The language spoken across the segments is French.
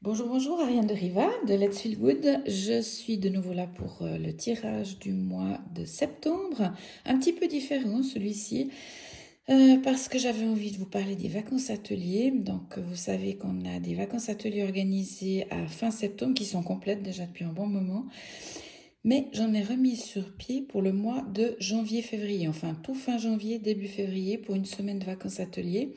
Bonjour, bonjour, Ariane de Riva de Let's Feel Good. Je suis de nouveau là pour le tirage du mois de septembre. Un petit peu différent celui-ci parce que j'avais envie de vous parler des vacances ateliers. Donc vous savez qu'on a des vacances ateliers organisées à fin septembre qui sont complètes déjà depuis un bon moment. Mais j'en ai remis sur pied pour le mois de janvier-février, enfin tout fin janvier, début février pour une semaine de vacances ateliers.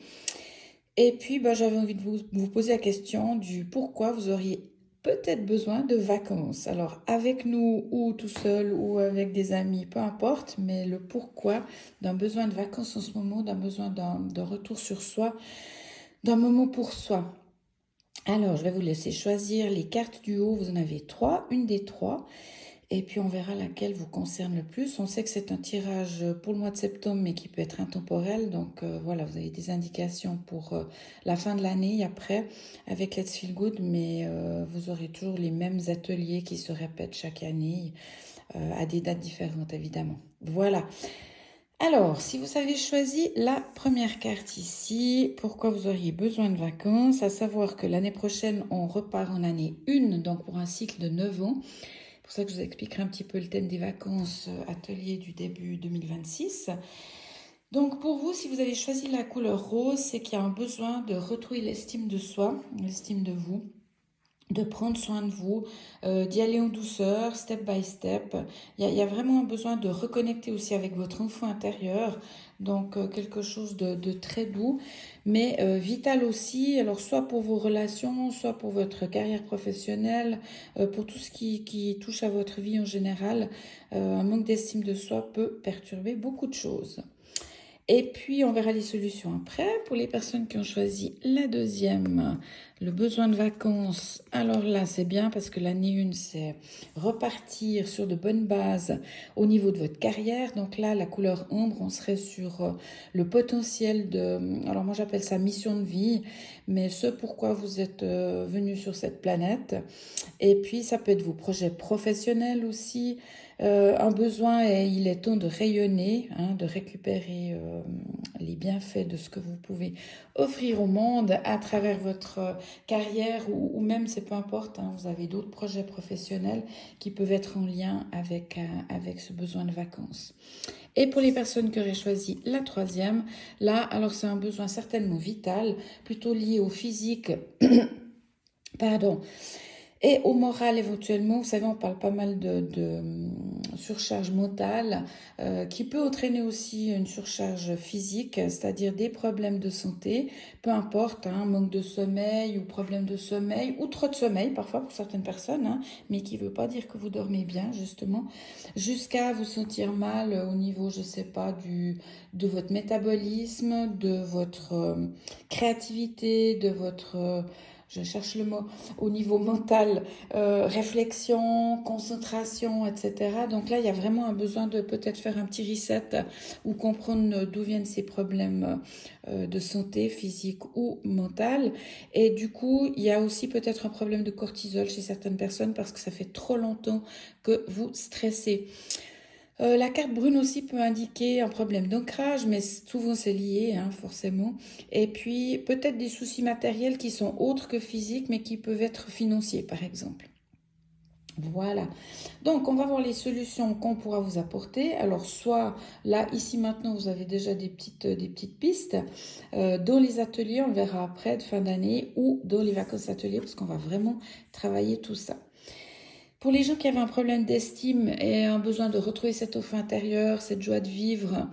Et puis, bah, j'avais envie de vous poser la question du pourquoi vous auriez peut-être besoin de vacances. Alors, avec nous ou tout seul ou avec des amis, peu importe, mais le pourquoi d'un besoin de vacances en ce moment, d'un besoin d'un retour sur soi, d'un moment pour soi. Alors, je vais vous laisser choisir les cartes du haut. Vous en avez trois, une des trois. Et puis on verra laquelle vous concerne le plus. On sait que c'est un tirage pour le mois de septembre, mais qui peut être intemporel. Donc voilà, vous avez des indications pour la fin de l'année et après avec Let's Feel Good, mais vous aurez toujours les mêmes ateliers qui se répètent chaque année à des dates différentes évidemment. Voilà. Alors, si vous avez choisi la première carte ici, pourquoi vous auriez besoin de vacances, à savoir que l'année prochaine, on repart en année 1, donc pour un cycle de 9 ans. C'est pour ça que je vous expliquerai un petit peu le thème des vacances atelier du début 2026. Donc pour vous, si vous avez choisi la couleur rose, c'est qu'il y a un besoin de retrouver l'estime de soi, l'estime de vous, de prendre soin de vous, d'y aller en douceur, step by step. Il y a vraiment un besoin de reconnecter aussi avec votre enfant intérieur, donc quelque chose de très doux, mais vital aussi, alors soit pour vos relations, soit pour votre carrière professionnelle, pour tout ce qui touche à votre vie en général. Un manque d'estime de soi peut perturber beaucoup de choses. Et puis, on verra les solutions après. Pour les personnes qui ont choisi la deuxième, le besoin de vacances. Alors là, c'est bien parce que l'année 1, c'est repartir sur de bonnes bases au niveau de votre carrière. Donc là, la couleur ombre, on serait sur le potentiel de... Alors moi, j'appelle ça mission de vie, mais ce pourquoi vous êtes venu sur cette planète. Et puis, ça peut être vos projets professionnels aussi. Un besoin, et il est temps de rayonner, hein, de récupérer les bienfaits de ce que vous pouvez offrir au monde à travers votre carrière ou même, c'est peu importe, hein, vous avez d'autres projets professionnels qui peuvent être en lien avec ce besoin de vacances. Et pour les personnes qui auraient choisi la troisième, là, alors c'est un besoin certainement vital, plutôt lié au physique, pardon, et au moral éventuellement. Vous savez, on parle pas mal de surcharge mentale qui peut entraîner aussi une surcharge physique, c'est-à-dire des problèmes de santé, peu importe, hein, manque de sommeil ou problème de sommeil ou trop de sommeil parfois pour certaines personnes, hein, mais qui ne veut pas dire que vous dormez bien justement, jusqu'à vous sentir mal au niveau, je sais pas, de votre métabolisme, de votre créativité, de votre... je cherche le mot, au niveau mental, réflexion, concentration, etc. Donc là, il y a vraiment un besoin de peut-être faire un petit reset ou comprendre d'où viennent ces problèmes de santé physique ou mentale. Et du coup, il y a aussi peut-être un problème de cortisol chez certaines personnes parce que ça fait trop longtemps que vous stressez. La carte brune aussi peut indiquer un problème d'ancrage, mais souvent c'est lié, hein, forcément. Et puis peut-être des soucis matériels qui sont autres que physiques, mais qui peuvent être financiers, par exemple. Voilà. Donc, on va voir les solutions qu'on pourra vous apporter. Alors, soit là, ici, maintenant, vous avez déjà des petites pistes. Dans les ateliers, on le verra après, de fin d'année, ou dans les vacances ateliers, parce qu'on va vraiment travailler tout ça. Pour les gens qui avaient un problème d'estime et un besoin de retrouver cette offre intérieure, cette joie de vivre,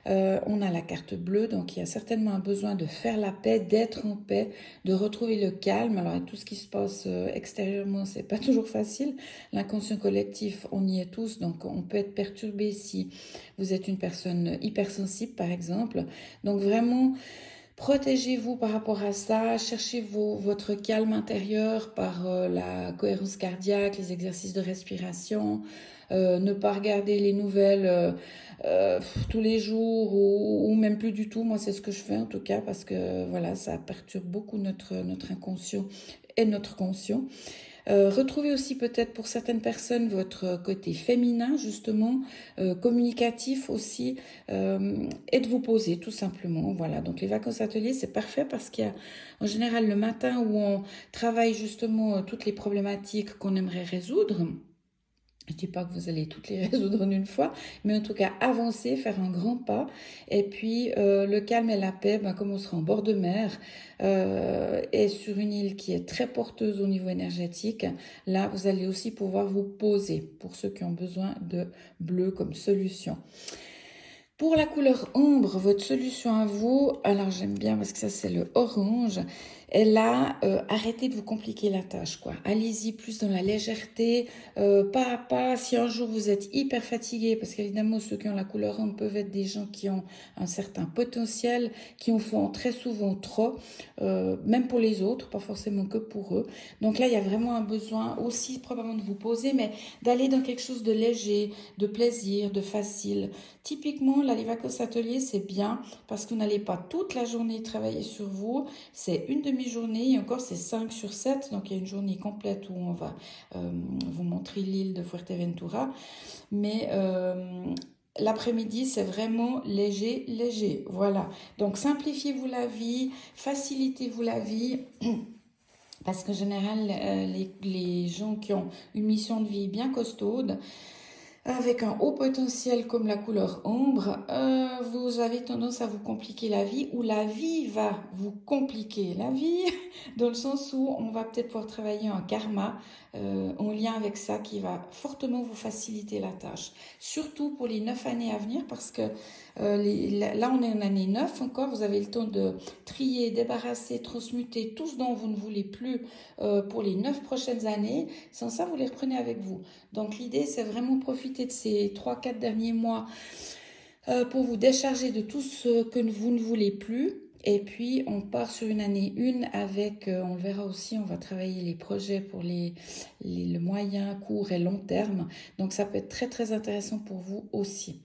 on a la carte bleue, donc il y a certainement un besoin de faire la paix, d'être en paix, de retrouver le calme. Alors avec tout ce qui se passe extérieurement, c'est pas toujours facile. L'inconscient collectif, on y est tous, donc on peut être perturbé si vous êtes une personne hypersensible, par exemple. Donc vraiment, protégez-vous par rapport à ça, cherchez votre calme intérieur par la cohérence cardiaque, les exercices de respiration, ne pas regarder les nouvelles tous les jours ou même plus du tout. Moi, c'est ce que je fais en tout cas parce que voilà, ça perturbe beaucoup notre inconscient et notre conscient. Retrouvez aussi peut-être pour certaines personnes votre côté féminin, justement, communicatif aussi, et de vous poser tout simplement. Voilà, donc les vacances ateliers, c'est parfait parce qu'il y a en général le matin où on travaille justement toutes les problématiques qu'on aimerait résoudre. Je ne dis pas que vous allez toutes les résoudre en une fois, mais en tout cas avancer, faire un grand pas. Et puis le calme et la paix, ben, comme on sera en bord de mer et sur une île qui est très porteuse au niveau énergétique, là vous allez aussi pouvoir vous poser pour ceux qui ont besoin de bleu comme solution. Pour la couleur ombre, votre solution à vous, alors j'aime bien parce que ça c'est le orange, et là, arrêtez de vous compliquer la tâche, quoi. Allez-y plus dans la légèreté, pas à pas. Si un jour vous êtes hyper fatigué, parce qu'évidemment ceux qui ont la couleur ombre peuvent être des gens qui ont un certain potentiel, qui en font très souvent trop, même pour les autres, pas forcément que pour eux. Donc là, il y a vraiment un besoin aussi probablement de vous poser, mais d'aller dans quelque chose de léger, de plaisir, de facile. Typiquement, là, les vacances ateliers, c'est bien parce que vous n'allez pas toute la journée travailler sur vous. C'est une demi-journée et encore, c'est 5 sur 7. Donc, il y a une journée complète où on va vous montrer l'île de Fuerteventura. Mais l'après-midi, c'est vraiment léger, léger. Voilà. Donc, simplifiez-vous la vie, facilitez-vous la vie. Parce qu'en général, les gens qui ont une mission de vie bien costaude, avec un haut potentiel comme la couleur ombre, vous avez tendance à vous compliquer la vie ou la vie va vous compliquer la vie dans le sens où on va peut-être pouvoir travailler un karma en lien avec ça qui va fortement vous faciliter la tâche. Surtout pour les 9 années à venir parce que là on est en année 9 encore, vous avez le temps de trier, débarrasser, transmuter tout ce dont vous ne voulez plus pour les 9 prochaines années. Sans ça, vous les reprenez avec vous. Donc l'idée, c'est vraiment profiter de ces 3-4 derniers mois pour vous décharger de tout ce que vous ne voulez plus. Et puis, on part sur une année 1 avec, on le verra aussi, on va travailler les projets pour le moyen, court et long terme. Donc, ça peut être très, très intéressant pour vous aussi.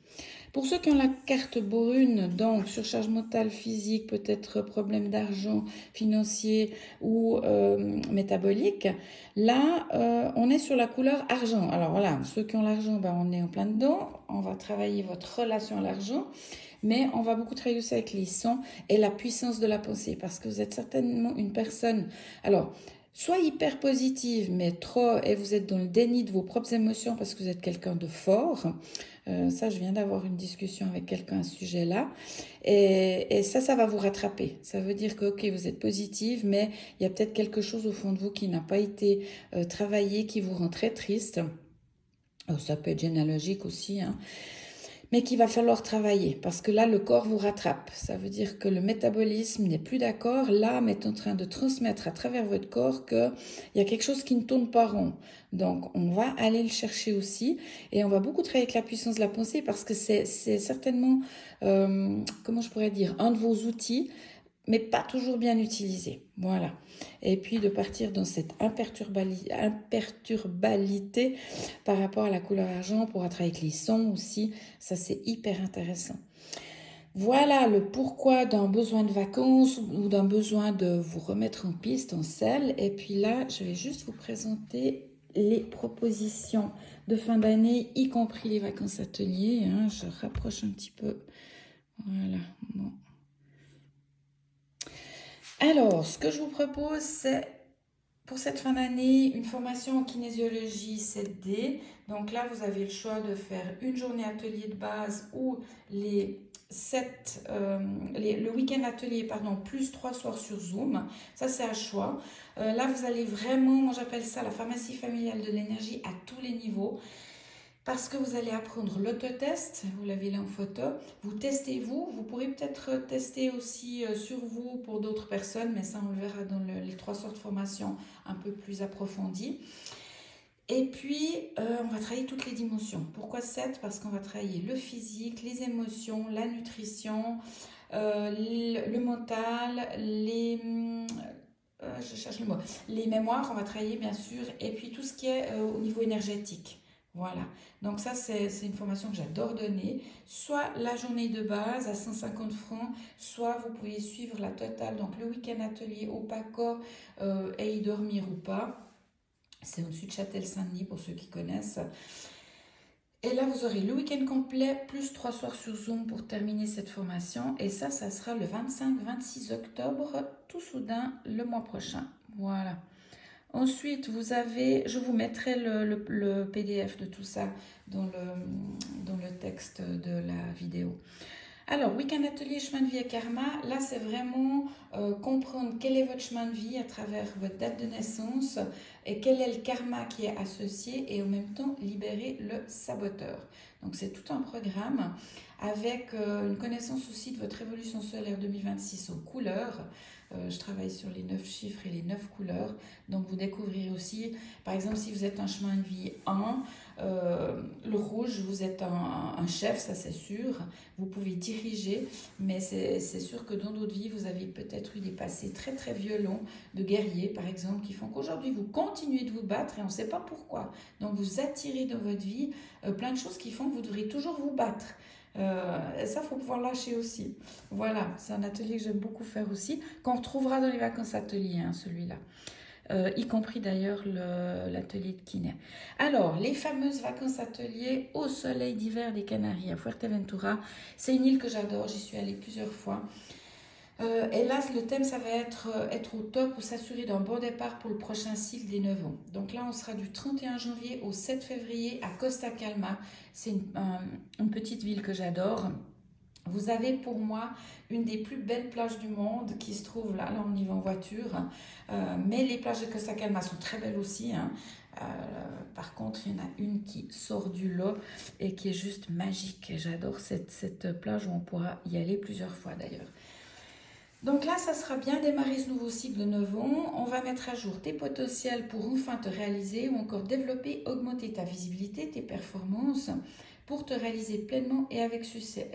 Pour ceux qui ont la carte brune, donc surcharge mentale, physique, peut-être problème d'argent financier ou métabolique, là, on est sur la couleur argent. Alors voilà, ceux qui ont l'argent, ben, on est en plein dedans. On va travailler votre relation à l'argent. Mais on va beaucoup travailler aussi avec les sons et la puissance de la pensée parce que vous êtes certainement une personne. Alors, soit hyper positive, mais trop, et vous êtes dans le déni de vos propres émotions parce que vous êtes quelqu'un de fort. Ça, je viens d'avoir une discussion avec quelqu'un à ce sujet-là. Et ça va vous rattraper. Ça veut dire que, ok, vous êtes positive, mais il y a peut-être quelque chose au fond de vous qui n'a pas été travaillé, qui vous rend très triste. Ça peut être généalogique aussi, hein, mais qu'il va falloir travailler parce que là, le corps vous rattrape. Ça veut dire que le métabolisme n'est plus d'accord. L'âme est en train de transmettre à travers votre corps qu'il y a quelque chose qui ne tourne pas rond. Donc, on va aller le chercher aussi et on va beaucoup travailler avec la puissance de la pensée parce que c'est certainement, comment je pourrais dire, un de vos outils, mais pas toujours bien utilisé. Voilà. Et puis de partir dans cette imperturbalité par rapport à la couleur argent pour travailler avec les sons aussi. Ça, c'est hyper intéressant. Voilà le pourquoi d'un besoin de vacances ou d'un besoin de vous remettre en piste, en selle. Et puis là, je vais juste vous présenter les propositions de fin d'année, y compris les vacances ateliers. Hein. Je rapproche un petit peu. Voilà. Bon. Alors, ce que je vous propose, c'est pour cette fin d'année, une formation en kinésiologie 7D. Donc là, vous avez le choix de faire une journée atelier de base ou le week-end atelier, pardon, plus 3 soirs sur Zoom. Ça, c'est à choix. Là, vous allez vraiment, moi j'appelle ça la pharmacie familiale de l'énergie à tous les niveaux. Parce que vous allez apprendre l'autotest, vous l'avez là en photo, vous testez vous pourrez peut-être tester aussi sur vous pour d'autres personnes, mais ça on le verra dans les 3 sortes de formation un peu plus approfondies. Et puis, on va travailler toutes les dimensions. Pourquoi 7? Parce qu'on va travailler le physique, les émotions, la nutrition, le mental, je cherche le mot, les mémoires, on va travailler bien sûr, et puis tout ce qui est au niveau énergétique. Voilà, donc ça c'est une formation que j'adore donner, soit la journée de base à 150 francs, soit vous pouvez suivre la totale, donc le week-end atelier au PACO et y dormir ou pas. C'est au-dessus de Châtel-Saint-Denis pour ceux qui connaissent. Et là, vous aurez le week-end complet plus 3 soirs sur Zoom pour terminer cette formation. Et ça sera le 25-26 octobre, tout soudain, le mois prochain. Voilà. Ensuite, vous avez, je vous mettrai le PDF de tout ça dans le texte de la vidéo. Alors, Week-end Atelier Chemin de vie et Karma, là c'est vraiment comprendre quel est votre chemin de vie à travers votre date de naissance et quel est le karma qui est associé et en même temps libérer le saboteur. Donc c'est tout un programme avec une connaissance aussi de votre évolution solaire 2026 aux couleurs. Je travaille sur les 9 chiffres et les 9 couleurs. Donc vous découvrirez aussi, par exemple si vous êtes un chemin de vie 1, le rouge, vous êtes un chef, ça c'est sûr. Vous pouvez diriger, mais c'est sûr que dans d'autres vies, vous avez peut-être eu des passés très très violents de guerriers, par exemple, qui font qu'aujourd'hui, vous continuez de vous battre et on ne sait pas pourquoi. Donc, vous attirez dans votre vie plein de choses qui font que vous devrez toujours vous battre. Et ça, il faut pouvoir lâcher aussi. Voilà, c'est un atelier que j'aime beaucoup faire aussi, qu'on retrouvera dans les vacances ateliers, hein, celui-là. Y compris d'ailleurs l'atelier de kiné. Alors, les fameuses vacances ateliers au soleil d'hiver des Canaries à Fuerteventura, c'est une île que j'adore, j'y suis allée plusieurs fois. Et là, le thème, ça va être au top ou s'assurer d'un bon départ pour le prochain cycle des 9 ans. Donc là, on sera du 31 janvier au 7 février à Costa Calma. C'est une petite ville que j'adore. Vous avez pour moi une des plus belles plages du monde qui se trouve là on y va en voiture. Mais les plages de Costa Calma sont très belles aussi, hein. Par contre, il y en a une qui sort du lot et qui est juste magique. J'adore cette plage où on pourra y aller plusieurs fois d'ailleurs. Donc là, ça sera bien démarrer ce nouveau cycle de 9 ans. On va mettre à jour tes potentiels pour enfin te réaliser ou encore développer, augmenter ta visibilité, tes performances pour te réaliser pleinement et avec succès.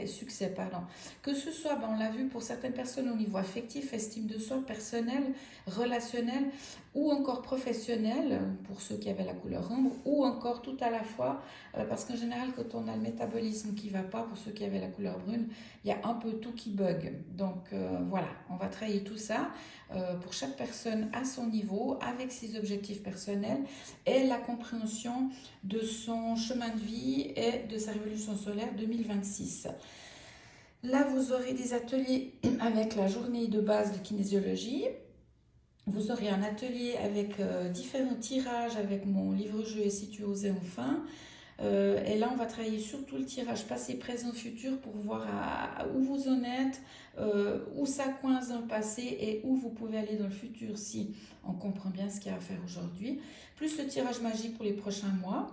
Que ce soit, on l'a vu pour certaines personnes au niveau affectif, estime de soi, personnel, relationnel ou encore professionnel, pour ceux qui avaient la couleur ombre, ou encore tout à la fois, parce qu'en général, quand on a le métabolisme qui ne va pas, pour ceux qui avaient la couleur brune, il y a un peu tout qui bug. Donc voilà, on va travailler tout ça pour chaque personne à son niveau, avec ses objectifs personnels et la compréhension de son chemin de vie et de sa révolution solaire 2026. Là, vous aurez des ateliers avec la journée de base de kinésiologie. Vous aurez un atelier avec différents tirages avec mon livre-jeu Et si tu osais enfin. Et là, on va travailler surtout le tirage passé, présent, futur pour voir où vous en êtes, où ça coince dans le passé et où vous pouvez aller dans le futur si on comprend bien ce qu'il y a à faire aujourd'hui. Plus le tirage magique pour les prochains mois.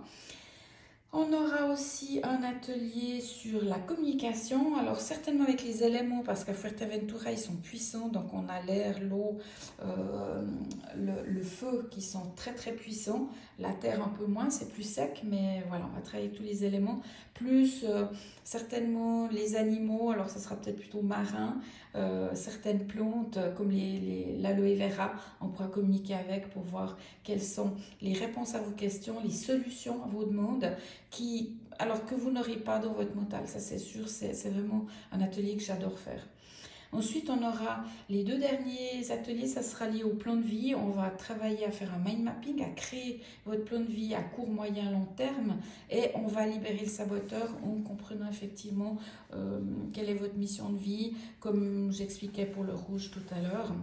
On aura aussi un atelier sur la communication, alors certainement avec les éléments, parce qu'à Fuerteventura, ils sont puissants, donc on a l'air, l'eau, le feu qui sont très très puissants, la terre un peu moins, c'est plus sec, mais voilà, on va travailler avec tous les éléments, plus certainement les animaux, alors ça sera peut-être plutôt marin, certaines plantes comme l'aloe vera, on pourra communiquer avec pour voir quelles sont les réponses à vos questions, les solutions à vos demandes, alors que vous n'aurez pas dans votre mental, ça c'est sûr, c'est vraiment un atelier que j'adore faire. Ensuite, on aura les 2 derniers ateliers, ça sera lié au plan de vie. On va travailler à faire un mind mapping, à créer votre plan de vie à court, moyen, long terme. Et on va libérer le saboteur en comprenant effectivement quelle est votre mission de vie, comme j'expliquais pour le rouge tout à l'heure.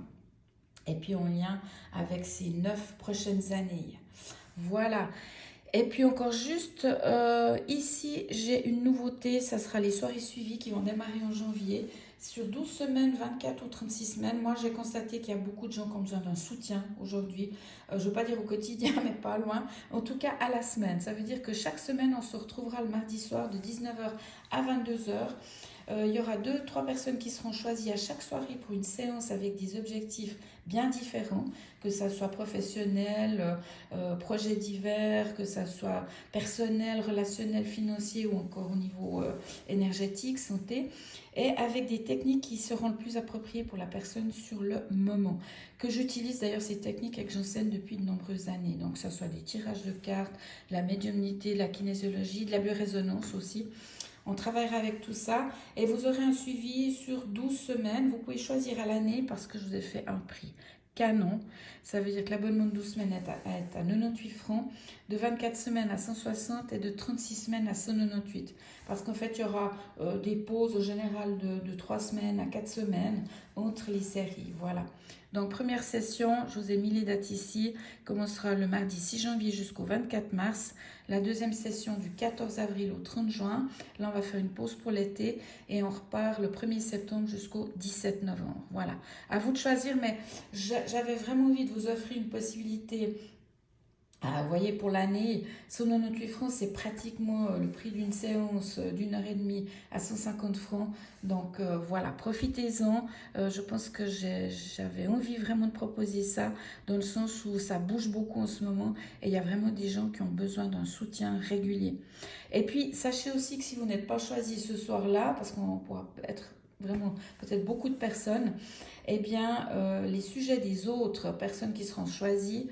Et puis en lien avec ces 9 prochaines années. Voilà. Et puis encore juste, ici j'ai une nouveauté, ça sera les soirées suivies qui vont démarrer en janvier. Sur 12 semaines, 24 ou 36 semaines, moi j'ai constaté qu'il y a beaucoup de gens qui ont besoin d'un soutien aujourd'hui. Je ne veux pas dire au quotidien, mais pas loin. En tout cas à la semaine. Ça veut dire que chaque semaine, on se retrouvera le mardi soir de 19h à 22h. Il y aura 2, 3 personnes qui seront choisies à chaque soirée pour une séance avec des objectifs bien différents, que ça soit professionnel, projet divers, que ça soit personnel, relationnel, financier ou encore au niveau énergétique, santé, et avec des techniques qui seront le plus appropriées pour la personne sur le moment. Que j'utilise d'ailleurs ces techniques et que j'enseigne depuis de nombreuses années. Donc que ce soit des tirages de cartes, de la médiumnité, de la kinésiologie, de la biorésonance aussi. On travaillera avec tout ça et vous aurez un suivi sur 12 semaines. Vous pouvez choisir à l'année parce que je vous ai fait un prix canon. Ça veut dire que l'abonnement de 12 semaines est à 98 francs, de 24 semaines à 160 et de 36 semaines à 198. Parce qu'en fait, il y aura des pauses au général de 3 semaines à 4 semaines entre les séries. Voilà. Donc, première session, je vous ai mis les dates ici, commencera le mardi 6 janvier jusqu'au 24 mars. La deuxième session du 14 avril au 30 juin. Là, on va faire une pause pour l'été et on repart le 1er septembre jusqu'au 17 novembre. Voilà. À vous de choisir, mais j'avais vraiment envie de vous offrir une possibilité. Ah, vous voyez, pour l'année, 198 francs, c'est pratiquement le prix d'une séance d'1 h 30 à 150 francs. Donc voilà, profitez-en. Je pense que j'avais envie vraiment de proposer ça, dans le sens où ça bouge beaucoup en ce moment et il y a vraiment des gens qui ont besoin d'un soutien régulier. Et puis, sachez aussi que si vous n'êtes pas choisi ce soir-là, parce qu'on pourra être vraiment peut-être beaucoup de personnes, eh bien, les sujets des autres personnes qui seront choisies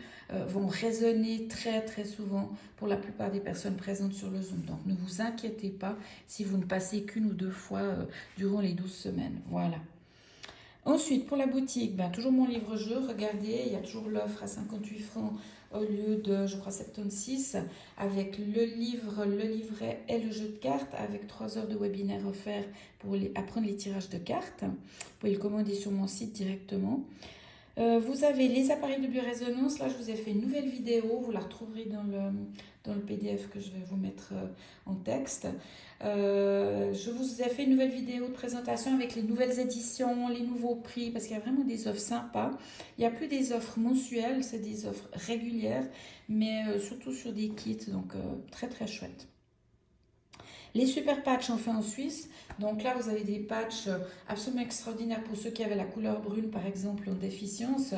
vont résonner très très souvent pour la plupart des personnes présentes sur le Zoom. Donc ne vous inquiétez pas si vous ne passez qu'une ou 2 fois durant les 12 semaines. Voilà. Ensuite, pour la boutique, ben, toujours mon livre-jeu, regardez, il y a toujours l'offre à 58 francs au lieu de, je crois, 76, avec le livre, le livret et le jeu de cartes, avec 3 heures de webinaire offerts pour apprendre les tirages de cartes. Vous pouvez le commander sur mon site directement. Vous avez les appareils de biorésonance. Là, je vous ai fait une nouvelle vidéo. Vous la retrouverez dans le PDF que je vais vous mettre en texte. Je vous ai fait une nouvelle vidéo de présentation avec les nouvelles éditions, les nouveaux prix, parce qu'il y a vraiment des offres sympas. Il n'y a plus des offres mensuelles, c'est des offres régulières, mais surtout sur des kits, donc très très chouette. Les super patchs, on fait en Suisse. Donc là, vous avez des patchs absolument extraordinaires pour ceux qui avaient la couleur brune, par exemple, en déficience.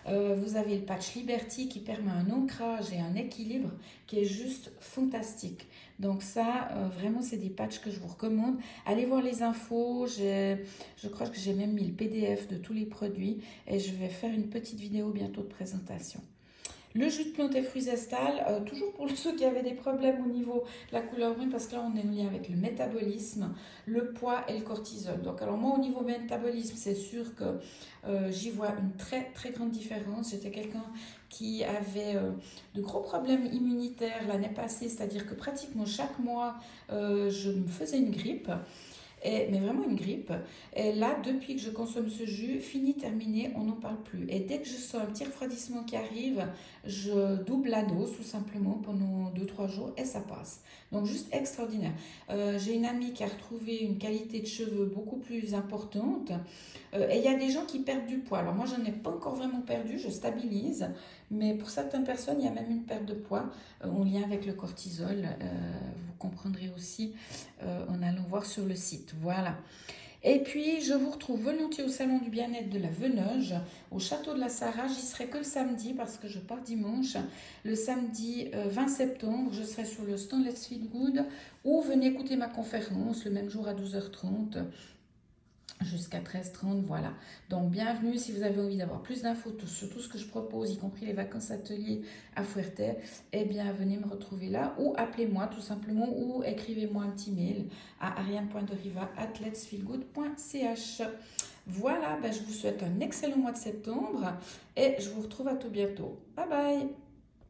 Vous avez le patch Liberty qui permet un ancrage et un équilibre qui est juste fantastique. Donc ça, vraiment, c'est des patchs que je vous recommande. Allez voir les infos. Je crois que j'ai même mis le PDF de tous les produits et je vais faire une petite vidéo bientôt de présentation. Le jus de plantes et fruits zestal, toujours pour ceux qui avaient des problèmes au niveau de la couleur brune, parce que là on est en lien avec le métabolisme, le poids et le cortisol. Donc alors moi au niveau métabolisme, c'est sûr que j'y vois une très très grande différence. J'étais quelqu'un qui avait de gros problèmes immunitaires l'année passée, c'est-à-dire que pratiquement chaque mois je me faisais une grippe. Mais vraiment une grippe. Et là, depuis que je consomme ce jus, fini, terminé, on n'en parle plus. Et dès que je sens un petit refroidissement qui arrive, je double la dose tout simplement pendant 2-3 jours et ça passe. Donc juste extraordinaire. J'ai une amie qui a retrouvé une qualité de cheveux beaucoup plus importante. Et il y a des gens qui perdent du poids. Alors moi, je n'en ai pas encore vraiment perdu, je stabilise. Mais pour certaines personnes, il y a même une perte de poids en lien avec le cortisol. Vous comprendrez aussi en allant voir sur le site. Voilà. Et puis, je vous retrouve volontiers au Salon du Bien-être de la Venoge, au Château de la Sarraz. J'y serai que le samedi parce que je pars dimanche. Le samedi 20 septembre, je serai sur le stand Let's Feel Good ou venez écouter ma conférence le même jour à 12h30. Jusqu'à 13h30, voilà. Donc, bienvenue si vous avez envie d'avoir plus d'infos sur tout ce que je propose, y compris les vacances ateliers à Fuerte, eh bien, venez me retrouver là ou appelez-moi tout simplement ou écrivez-moi un petit mail à ariane.deriva@letsfeelgood.ch. Voilà, ben, je vous souhaite un excellent mois de septembre et je vous retrouve à tout bientôt. Bye bye!